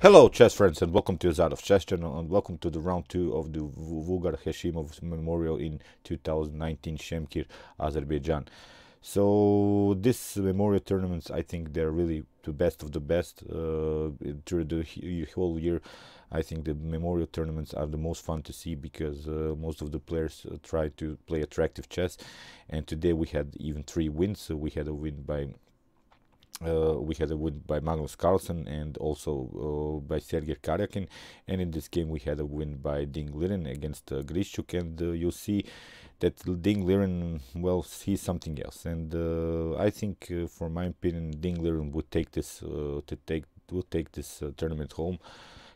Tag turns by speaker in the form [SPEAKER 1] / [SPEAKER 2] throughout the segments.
[SPEAKER 1] Hello chess friends, and welcome to Azad of Chess channel, and welcome to the round 2 of the Vugar Gashimov memorial in 2019 Shemkir, Azerbaijan. So this memorial tournaments, I think they're really the best of the best through the whole year. I think the memorial tournaments are the most fun to see because most of the players try to play attractive chess, and today we had even 3 wins. So we had a win by Magnus Carlsen and also by Sergei Karyakin, and in this game we had a win by Ding Liren against Grischuk, and you'll see that Ding Liren, well, he's something else, and I think, for my opinion, Ding Liren would take this tournament home.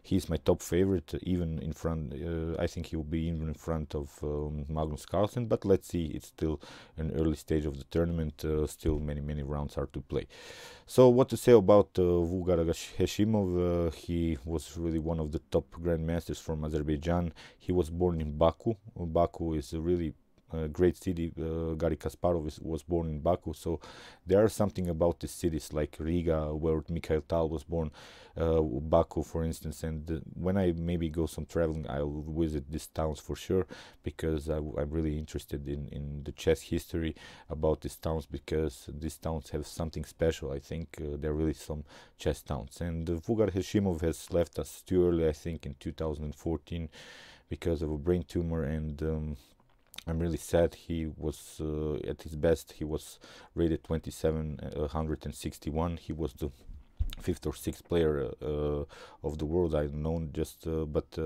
[SPEAKER 1] He's my top favorite, even in front. I think he will be even in front of Magnus Carlsen. But let's see. It's still an early stage of the tournament. Still many rounds are to play. So what to say about Vugar Gashimov? He was really one of the top grandmasters from Azerbaijan. He was born in Baku. Baku is a really great city. Garry Kasparov was born in Baku, so there are something about the cities like Riga, where Mikhail Tal was born, Baku for instance, and when I maybe go some traveling, I'll visit these towns for sure, because I'm really interested in the chess history about these towns, because these towns have something special. I think they're really some chess towns, and Vugar Gashimov has left us too early, I think in 2014, because of a brain tumor, and I'm really sad. He was at his best. He was rated 2761. He was the 5th or 6th player of the world. I don't know, but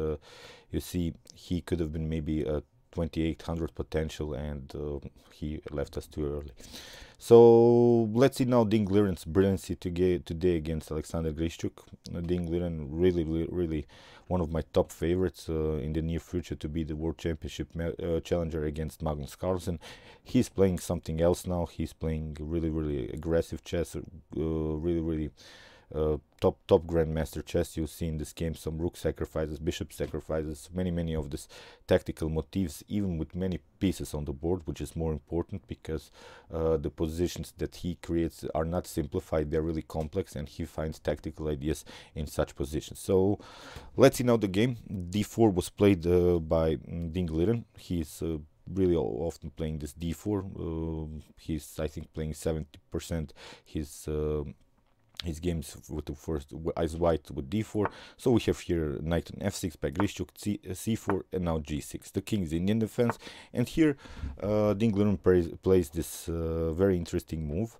[SPEAKER 1] you see, he could have been maybe a 2800 potential, and he left us too early. So let's see now Ding Liren's brilliancy today against ALexander Grischuk. Ding Liren really one of my top favorites in the near future to be the World Championship challenger against Magnus Carlsen. He's playing something else now. He's playing really aggressive chess, really top grandmaster chess. You'll see in this game some rook sacrifices, bishop sacrifices, many of these tactical motifs, even with many pieces on the board, which is more important because the positions that he creates are not simplified, they're really complex, and he finds tactical ideas in such positions. So let's see now the game. d4 was played by Ding Liren. He's really often playing this d4. He's, I think, playing 70% his games with the first eyes white with d4. So we have here knight on f6 by Grischuk, c4, and now g6. The king is in Indian defense, and here Ding Liren plays this very interesting move.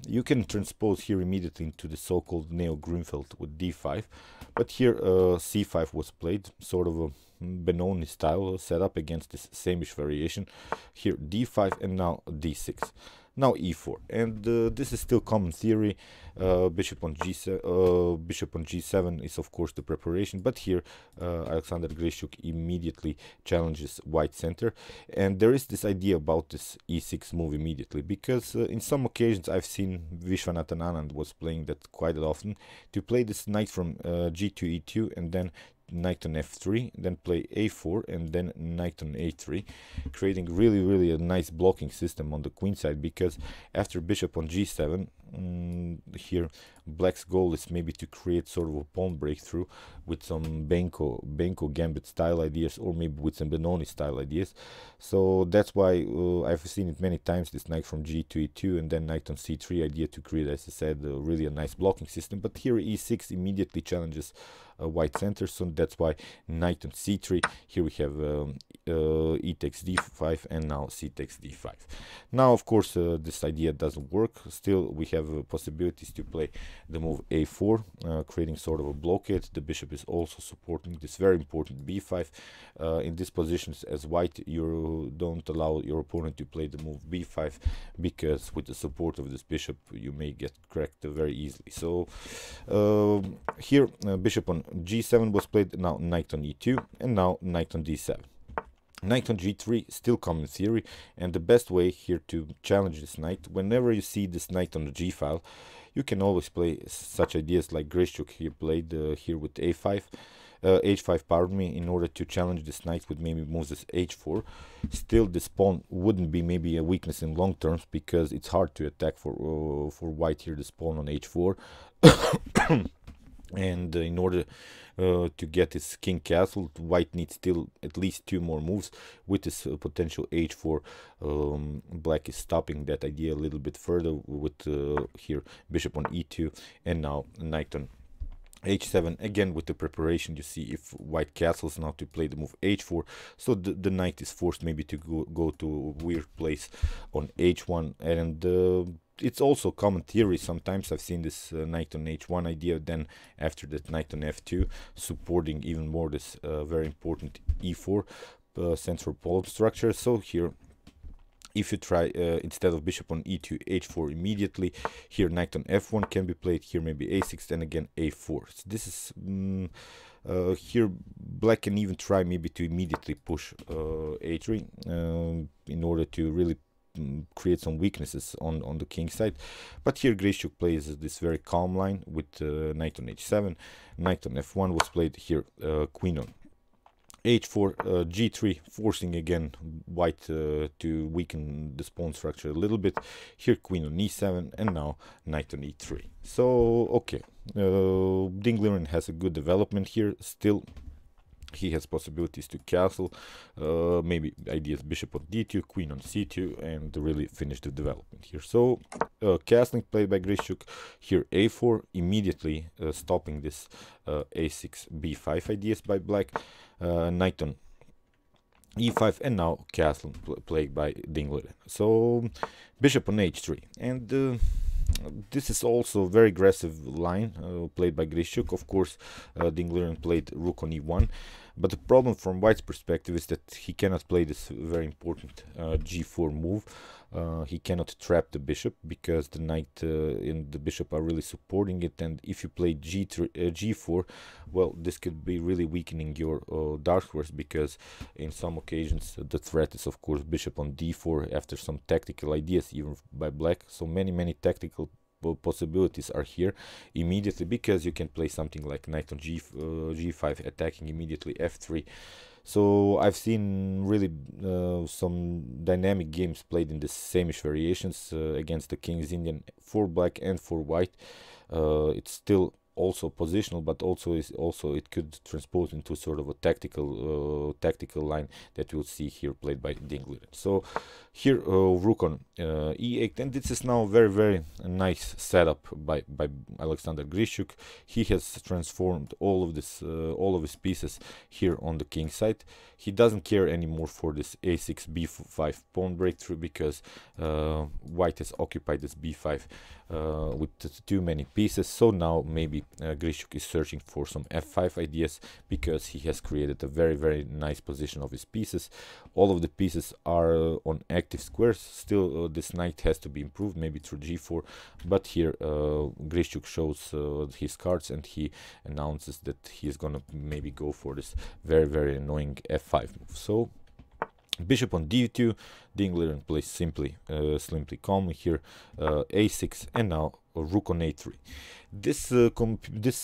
[SPEAKER 1] You can transpose here immediately into the so-called neo-Grunfeld with d5, but here c5 was played, sort of a Benoni style setup against this same-ish variation. Here d5 and now d6. Now e4, and this is still common theory. Bishop on g7 is of course the preparation, but here ALexander Grischuk immediately challenges white center, and there is this idea about this e6 move immediately, because in some occasions I've seen Vishwanathan Anand was playing that quite often, to play this knight from g2 e2 and then knight on f3, then play a4 and then knight on a3, creating really a nice blocking system on the queen side, because after bishop on g7, here black's goal is maybe to create sort of a pawn breakthrough with some Benko gambit style ideas, or maybe with some Benoni style ideas. So that's why I've seen it many times, this knight from g2 e2 and then knight on c3 idea to create, as I said, really a nice blocking system. But here e6 immediately challenges white center, so that's why knight on c3. Here we have e takes d5 and now c takes d5. Now of course this idea doesn't work. Still we have possibilities to play the move a4, creating sort of a blockade. The bishop is also supporting this very important b5. In these positions as white, you don't allow your opponent to play the move b5, because with the support of this bishop you may get cracked very easily. So here bishop on g7 was played, now knight on e2 and now knight on d7. Knight on g3, still common theory, and the best way here to challenge this knight, whenever you see this knight on the g file, you can always play such ideas like Grischuk here played here with a5, h5, pardon me, in order to challenge this knight with maybe moves as h4. Still, this pawn wouldn't be maybe a weakness in long terms, because it's hard to attack for white here, this pawn on h4. And in order to get his king castle, white needs still at least 2 more moves with this potential h4. Black is stopping that idea a little bit further with here bishop on e2, and now knight on h7 again with the preparation. You see, if white castles now to play the move h4, so the knight is forced maybe to go to a weird place on h1. And it's also common theory. Sometimes I've seen this knight on h1 idea, then after that knight on f2, supporting even more this very important e4 central pawn structure. So here, if you try instead of bishop on e2, h4 immediately, here knight on f1 can be played, here maybe a6, then again a4. So this is here black can even try maybe to immediately push a3 in order to really create some weaknesses on the king side. But here Grischuk plays this very calm line with knight on h7, knight on f1 was played, here queen on h4, g3, forcing again white to weaken the pawn structure a little bit, here queen on e7, and now knight on e3. So okay, Ding Liren has a good development here. Still he has possibilities to castle, maybe ideas bishop on d2, queen on c2, and really finish the development here. So castling played by Grischuk, here a4, immediately stopping this a6 b5 ideas by black, knight on e5, and now castle played by Ding Liren. So bishop on h3, and this is also a very aggressive line played by Grischuk. Of course, Ding Liren played rook on e1, but the problem from white's perspective is that he cannot play this very important g4 move. He cannot trap the bishop because the knight and the bishop are really supporting it, and if you play g4, well, this could be really weakening your dark squares, because in some occasions the threat is of course bishop on d4 after some tactical ideas even by black. So many tactical possibilities are here immediately, because you can play something like knight on g5 attacking immediately f3. So I've seen really some dynamic games played in the same-ish variations against the King's Indian for black and for white. It's still also positional, but also it could transpose into sort of a tactical line that we'll see here played by Ding Liren. So here rook on e8, and this is now very nice setup by ALexander Grischuk. He has transformed all of his pieces here on the king side. He doesn't care anymore for this a6 b5 pawn breakthrough, because white has occupied this b5 with too many pieces. So now maybe Grischuk is searching for some f5 ideas, because he has created a very nice position of his pieces. All of the pieces are on active squares. Still this knight has to be improved, maybe through g4, but here Grischuk shows his cards, and he announces that he's gonna maybe go for this very annoying f5 move. So bishop on d2, Ding Liren plays simply calmly here a6, and now rook on a3. This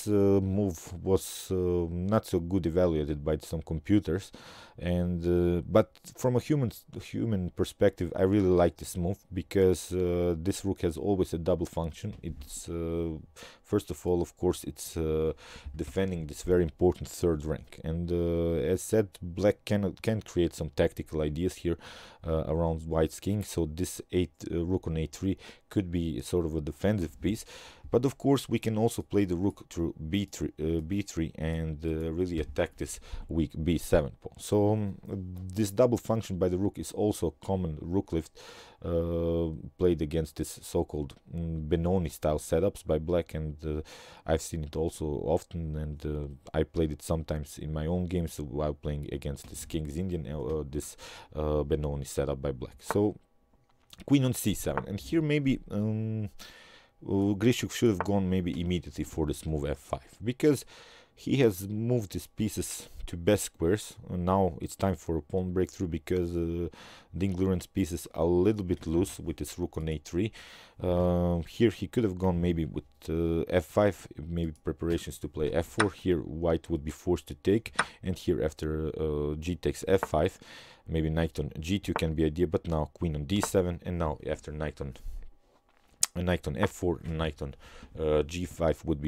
[SPEAKER 1] move was not so good evaluated by some computers, and but from a human perspective, I really like this move, because this rook has always a double function. It's first of all, of course, it's defending this very important third rank, and as said, black can create some tactical ideas here around white's king. So this rook on a3 could be sort of a defensive piece. But of course, we can also play the rook through b3 and really attack this weak b7 pawn. So this double function by the rook is also common rook lift played against this so-called Benoni style setups by black, and I've seen it also often, and I played it sometimes in my own games while playing against this King's Indian, this Benoni setup by black. So queen on c7, and here maybe Grischuk should have gone maybe immediately for this move f5, because he has moved his pieces to best squares, and now it's time for a pawn breakthrough, because Ding Liren's pieces are a little bit loose with this rook on a3. Here he could have gone maybe with f5, maybe preparations to play f4. Here white would be forced to take, and here after g takes f5, maybe knight on g2 can be idea, but now queen on d7, and now after knight on knight on f4, knight on g5 would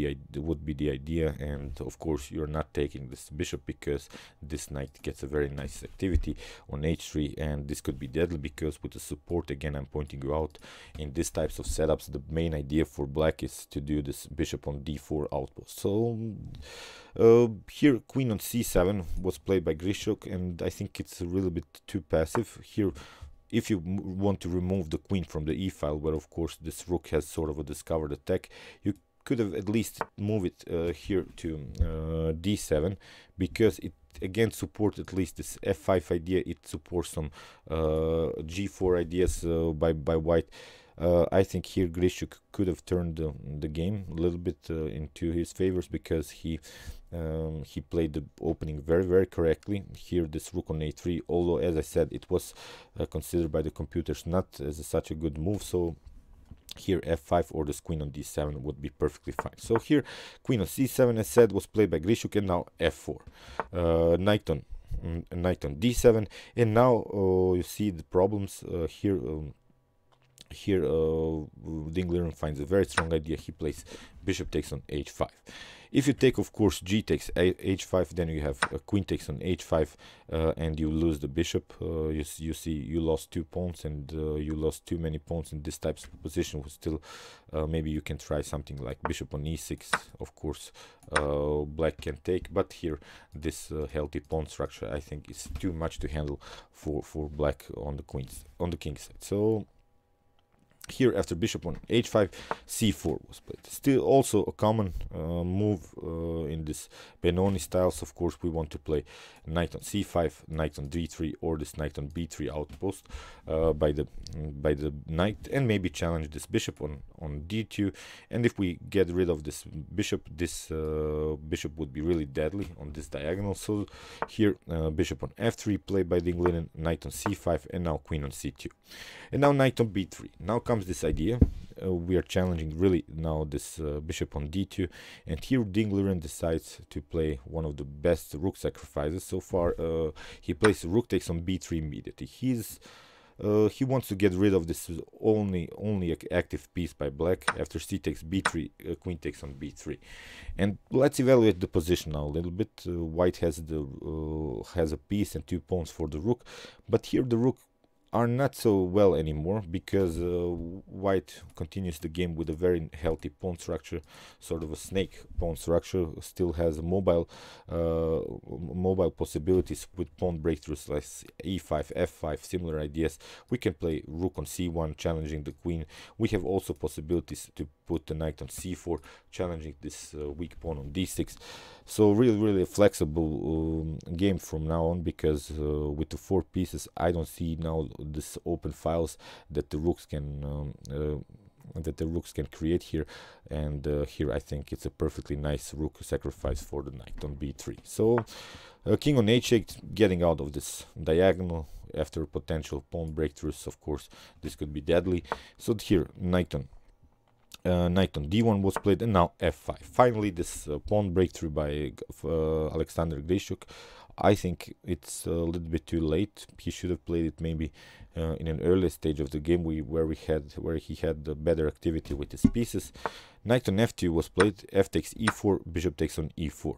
[SPEAKER 1] be the idea. And of course you're not taking this bishop because this knight gets a very nice activity on h3, and this could be deadly because with the support, again I'm pointing you out, in these types of setups the main idea for black is to do this bishop on d4 outpost. So here queen on c7 was played by Grischuk, and I think it's a little bit too passive here. If you want to remove the queen from the e-file, where of course this rook has sort of a discovered attack, you could have at least move it here to d7, because it again supports at least this f5 idea. It supports some g4 ideas by white. I think here Grischuk could have turned the game a little bit into his favors, because he played the opening very correctly. Here this rook on a3, although as I said it was considered by the computers not as such a good move, so here f5 or this queen on d7 would be perfectly fine. So here queen on c7, as said, was played by Grischuk, and now f4, knight on d7, and now you see the problems here. Here Ding Liren finds a very strong idea. He plays bishop takes on h5. If you take, of course, g takes h5, then you have queen takes on h5, and you lose the bishop. You see you lost 2 pawns, and you lost too many pawns in this type of position. Still, maybe you can try something like bishop on e6. Of course, black can take, but here this healthy pawn structure, I think, is too much to handle for black on the king's side. So here after bishop on h5, c4 was played. Still also a common move in this Benoni styles. Of course we want to play knight on c5, knight on d3, or this knight on b3 outpost by the knight, and maybe challenge this bishop on d2. And if we get rid of this bishop would be really deadly on this diagonal. So here bishop on f3 played by Ding Liren, knight on c5, and now queen on c2, and now knight on b3. Now comes this idea. We are challenging really now this bishop on d2, and here Ding Liren decides to play one of the best rook sacrifices so far. He plays rook takes on b3 immediately. He wants to get rid of this only active piece by black. After c takes b3, queen takes on b3, and let's evaluate the position now a little bit. White has a piece and 2 pawns for the rook, but here the rook are not so well anymore, because white continues the game with a very healthy pawn structure, sort of a snake pawn structure. Still has mobile possibilities with pawn breakthroughs like e5, f5, similar ideas. We can play rook on c1, challenging the queen. We have also possibilities to put the knight on c4, challenging this weak pawn on d6. So really a flexible game from now on, because with the 4 pieces I don't see now this open files that the rooks can create here. And here I think it's a perfectly nice rook sacrifice for the knight on b3. So king on h8, getting out of this diagonal after potential pawn breakthroughs. Of course this could be deadly. So here knight on d1 was played, and now f5. Finally this pawn breakthrough by ALexander Grischuk. I think it's a little bit too late. He should have played it maybe in an early stage of the game where he had the better activity with his pieces. Knight on f2 was played, f takes e4, bishop takes on e4,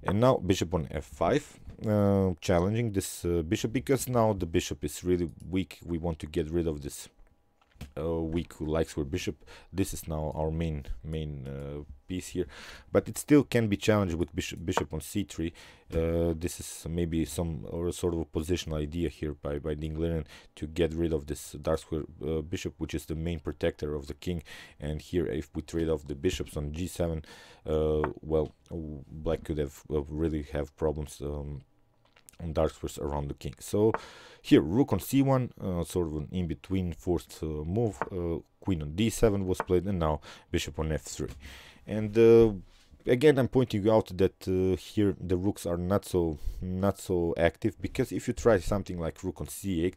[SPEAKER 1] and now bishop on f5, challenging this bishop, because now the bishop is really weak. We want to get rid of this weak Lyxor bishop. This is now our main piece here, but it still can be challenged with bishop on c3. This is maybe some sort of a positional idea here by Ding Liren to get rid of this dark square bishop, which is the main protector of the king. And here if we trade off the bishops on g7, well, black could have really have problems on dark squares around the king. So here rook on c1, sort of an in-between forced move. Queen on d7 was played, and now bishop on f3. And again I'm pointing out that here the rooks are not so active, because if you try something like rook on c8,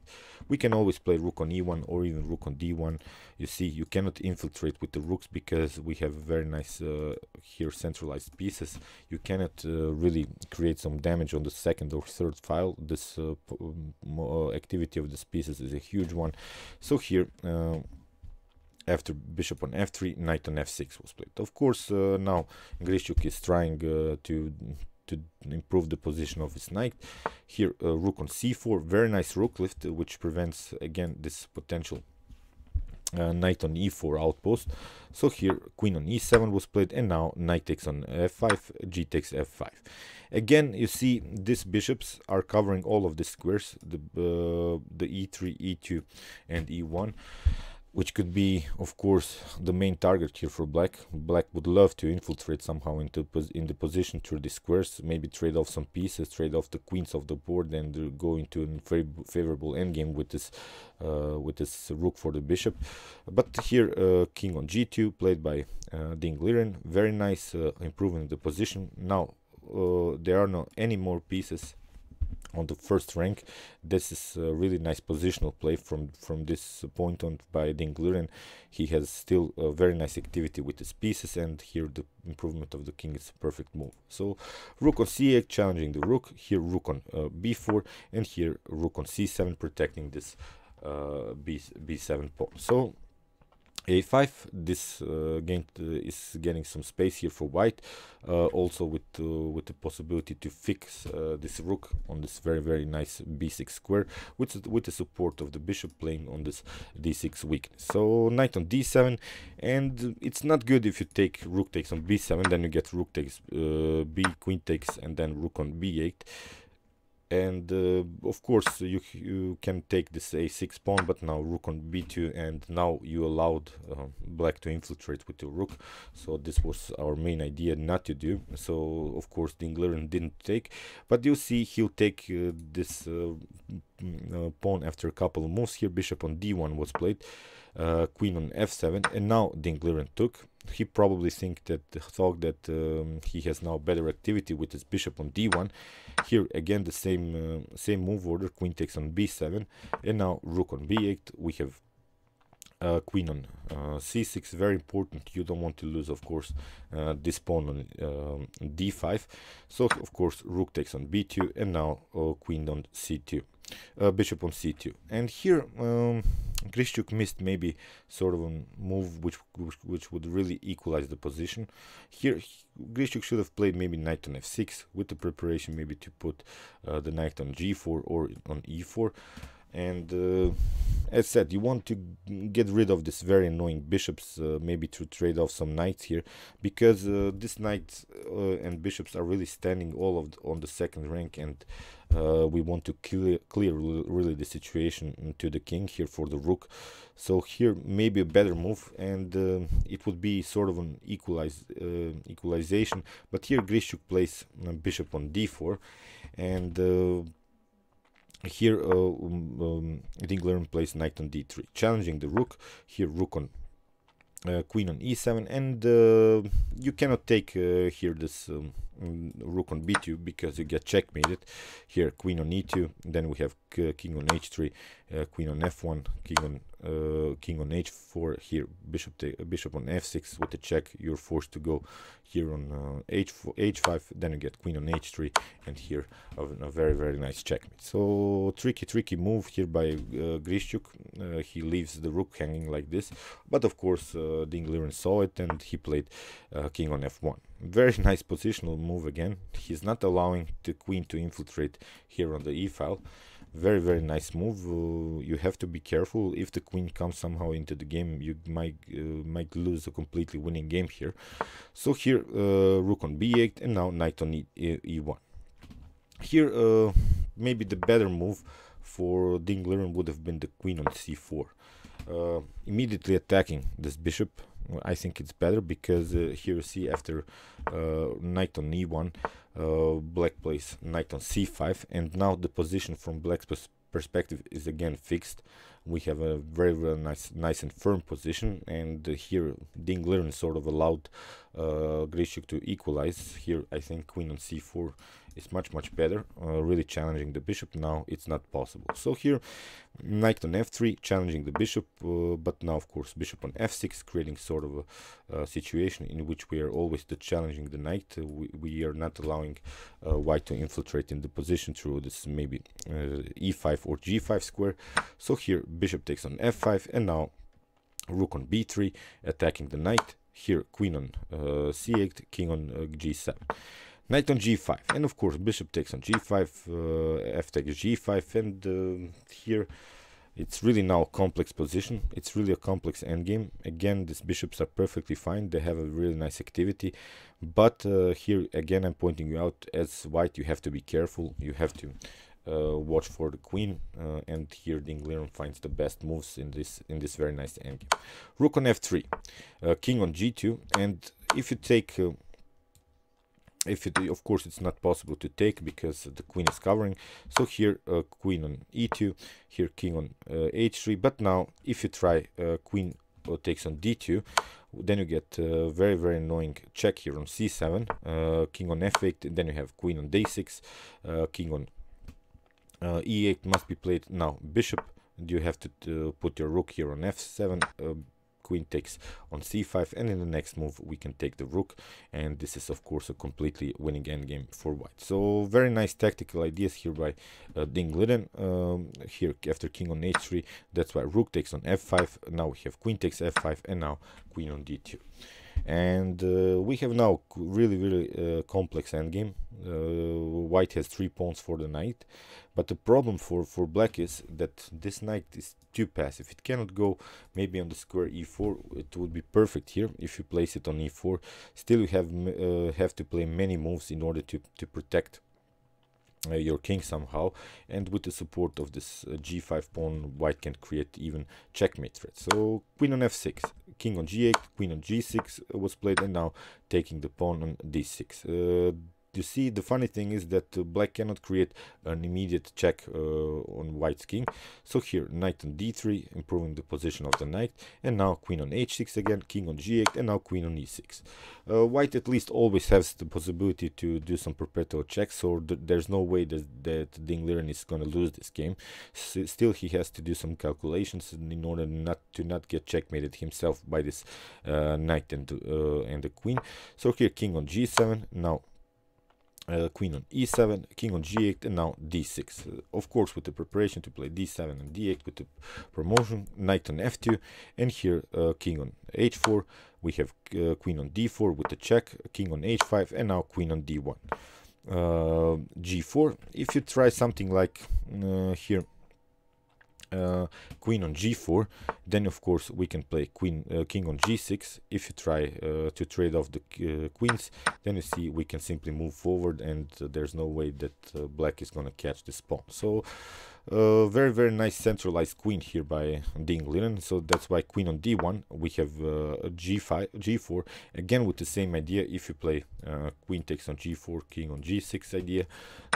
[SPEAKER 1] we can always play rook on e1 or even rook on d1. You see, you cannot infiltrate with the rooks because we have very nice here centralized pieces. You cannot really create some damage on the second or third file. This activity of these pieces is a huge one. So here after bishop on f3, knight on f6 was played. Of course, now Grischuk is trying to improve the position of his knight. Here, rook on c4, very nice rook lift, which prevents again this potential knight on e4 outpost. So here queen on e7 was played, and now knight takes on f5, g takes f5. Again, you see these bishops are covering all of the squares, the e3, e2, and e1, which could be, of course, the main target here for black. Black would love to infiltrate somehow into in the position through the squares, maybe trade off some pieces, trade off the queens of the board, and go into a very favorable endgame with this rook for the bishop. But here, king on g2, played by Ding Liren, very nice, improving the position. Now there are not any more pieces on the first rank. This is a really nice positional play from this point on by Ding Liren. He has still a very nice activity with his pieces, and here the improvement of the king is a perfect move. So rook on c8 challenging the rook, here rook on b4, and here rook on c7 protecting this b7 pawn. So a5, this game is getting some space here for white, also with the possibility to fix this rook on this very nice b6 square, with the support of the bishop playing on this d6 weakness. So knight on d7, and it's not good if you take rook takes on b7, then you get rook takes b, queen takes, and then rook on b8. And of course you can take this a6 pawn, but now rook on b2, and now you allowed black to infiltrate with your rook. So this was our main idea not to do. So of course Ding Liren didn't take, but you see he'll take this pawn after a couple of moves. Here bishop on d1 was played, queen on f7, and now Ding Liren took. He probably thought that he has now better activity with his bishop on d1. Here again the same move order, queen takes on b7, and now rook on b8. We have queen on c6, very important. You don't want to lose, of course, this pawn on d5. So of course rook takes on b2, and now queen on c2, bishop on c2. And here Grischuk missed maybe sort of a move which would really equalize the position. Here Grischuk should have played maybe knight on f6 with the preparation maybe to put the knight on g4 or on e4. And as said, you want to get rid of this very annoying bishops, maybe to trade off some knights here, because this knights and bishops are really standing all on the second rank, and we want to clear really the situation to the king here for the rook. So here maybe a better move, and it would be sort of an equalization. But here Grischuk plays bishop on d4, and here Ding Liren plays knight on d3, challenging the rook. Here rook on queen on e7, and you cannot take here this rook on b2 because you get checkmated. Here queen on e2, then we have king on h3, queen on f1, king on h4. Here bishop on f6 with the check. You're forced to go here on h5, then you get queen on h3, and here a very nice checkmate. So tricky move here by Grischuk. He leaves the rook hanging like this, but of course Ding Liren saw it, and he played king on f1. Very nice positional move again. He's not allowing the queen to infiltrate here on the e file. Very nice move. You have to be careful. If the queen comes somehow into the game, you might lose a completely winning game here. So here rook on b8, and now knight on e1. Here maybe the better move for Ding Liren would have been the queen on c4. Immediately attacking this bishop, I think it's better, because here you see after knight on e1, black plays knight on c5, and now the position from black's perspective is again fixed. We have a very nice and firm position, and here Ding Liren sort of allowed Grischuk to equalize. Here I think queen on c4 is much better, really challenging the bishop. Now it's not possible. So here knight on f3 challenging the bishop, but now of course bishop on f6, creating sort of a situation in which we are always challenging the knight. We are not allowing white to infiltrate in the position through this maybe e5 or g5 square. So here bishop takes on f5, and now rook on b3, attacking the knight. Here queen on c8, king on g7, knight on g5, and of course bishop takes on g5, f takes g5, and here it's really now a complex position. It's really a complex endgame. Again, these bishops are perfectly fine. They have a really nice activity, but here again I'm pointing you out, as white you have to be careful. You have to watch for the queen, and here Ding Liren finds the best moves in this very nice endgame. Rook on f3, king on g2, and if you take of course it's not possible to take because the queen is covering, so here queen on e2, here king on h3, but now if you try queen takes on d2, then you get very annoying check here on c7, king on f8, then you have queen on d6, king on e8 must be played. Now bishop, you have to put your rook here on f7, queen takes on c5, and in the next move we can take the rook, and this is of course a completely winning endgame for white. So very nice tactical ideas here by Ding Liren. Here after king on h3, that's why rook takes on f5, now we have queen takes f5, and now queen on d2. And we have now really complex endgame. White has 3 pawns for the knight, but the problem for black is that this knight is too passive. It cannot go maybe on the square e4. It would be perfect here if you place it on e4. Still you have to play many moves in order to protect your king somehow, and with the support of this g5 pawn, white can create even checkmate threat. So queen on f6, king on g8, queen on g6 was played, and now taking the pawn on d6. You see, the funny thing is that black cannot create an immediate check on white's king. So here knight on d3, improving the position of the knight, and now queen on h6 again, king on g8, and now queen on e6. White at least always has the possibility to do some perpetual checks, so there's no way that Ding Liren is going to lose this game. Still he has to do some calculations in order not to get checkmated himself by this knight and the queen. So here king on g7, now queen on e7, king on g8, and now d6. Of course with the preparation to play d7 and d8 with the promotion, knight on f2, and here king on h4, we have queen on d4 with the check, king on h5, and now queen on d1. g4, if you try something like here queen on g4, then of course we can play king on g6. If you try to trade off the queens, then you see we can simply move forward, and there's no way that black is gonna catch this pawn. So very nice centralized queen here by Ding Liren. So that's why queen on d1, we have g4 again with the same idea. If you play queen takes on g4, king on g6 idea,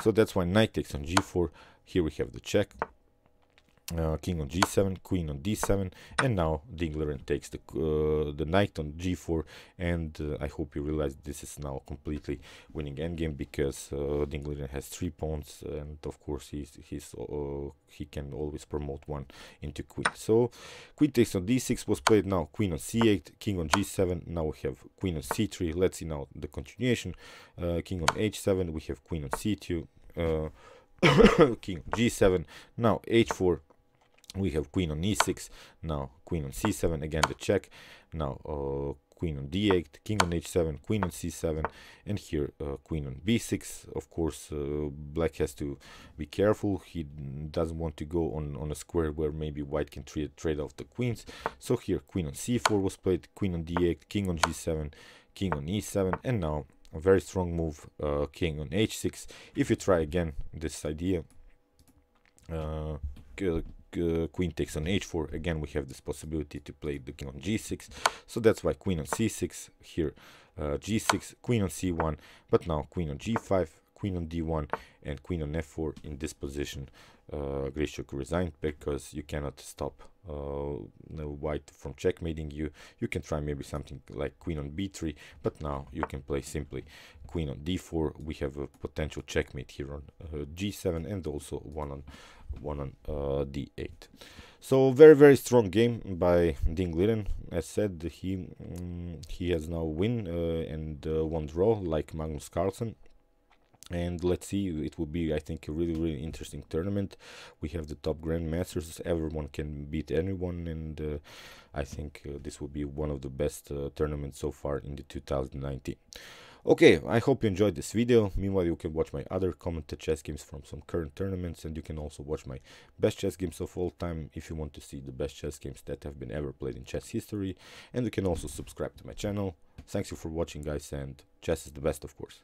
[SPEAKER 1] so that's why knight takes on g4. Here we have the check, king on g7, queen on d7, and now Ding Liren takes the knight on g4, and I hope you realize this is now a completely winning endgame, because Ding Liren has 3 pawns, and of course he can always promote one into queen. So queen takes on d6 was played. Now queen on c8, king on g7, now we have queen on c3. Let's see now the continuation. King on h7, we have queen on c2, king on g7, now h4, we have queen on e6, now queen on c7, again the check, now queen on d8, king on h7, queen on c7, and here queen on b6. Of course black has to be careful. He doesn't want to go on a square where maybe white can trade off the queens. So here queen on c4 was played, queen on d8, king on g7, king on e7, and now a very strong move, king on h6. If you try again this idea, queen takes on h4, again we have this possibility to play the king on g6. So that's why queen on c6, here g6, queen on c1, but now queen on g5, queen on d1, and queen on f4. In this position Grischuk resigned, because you cannot stop white from checkmating you. You can try maybe something like queen on b3, but now you can play simply queen on d4. We have a potential checkmate here on g7, and also one on d8. So very strong game by Ding Liren. As said, he has now win and one draw like Magnus Carlsen. and let's see, it will be, I think, a really interesting tournament. We have the top grandmasters, everyone can beat anyone, and I think this will be one of the best tournaments so far in the 2019. Okay, I hope you enjoyed this video. Meanwhile, you can watch my other commented chess games from some current tournaments, and you can also watch my best chess games of all time if you want to see the best chess games that have been ever played in chess history. And you can also subscribe to my channel. Thanks you for watching, guys, and chess is the best, of course.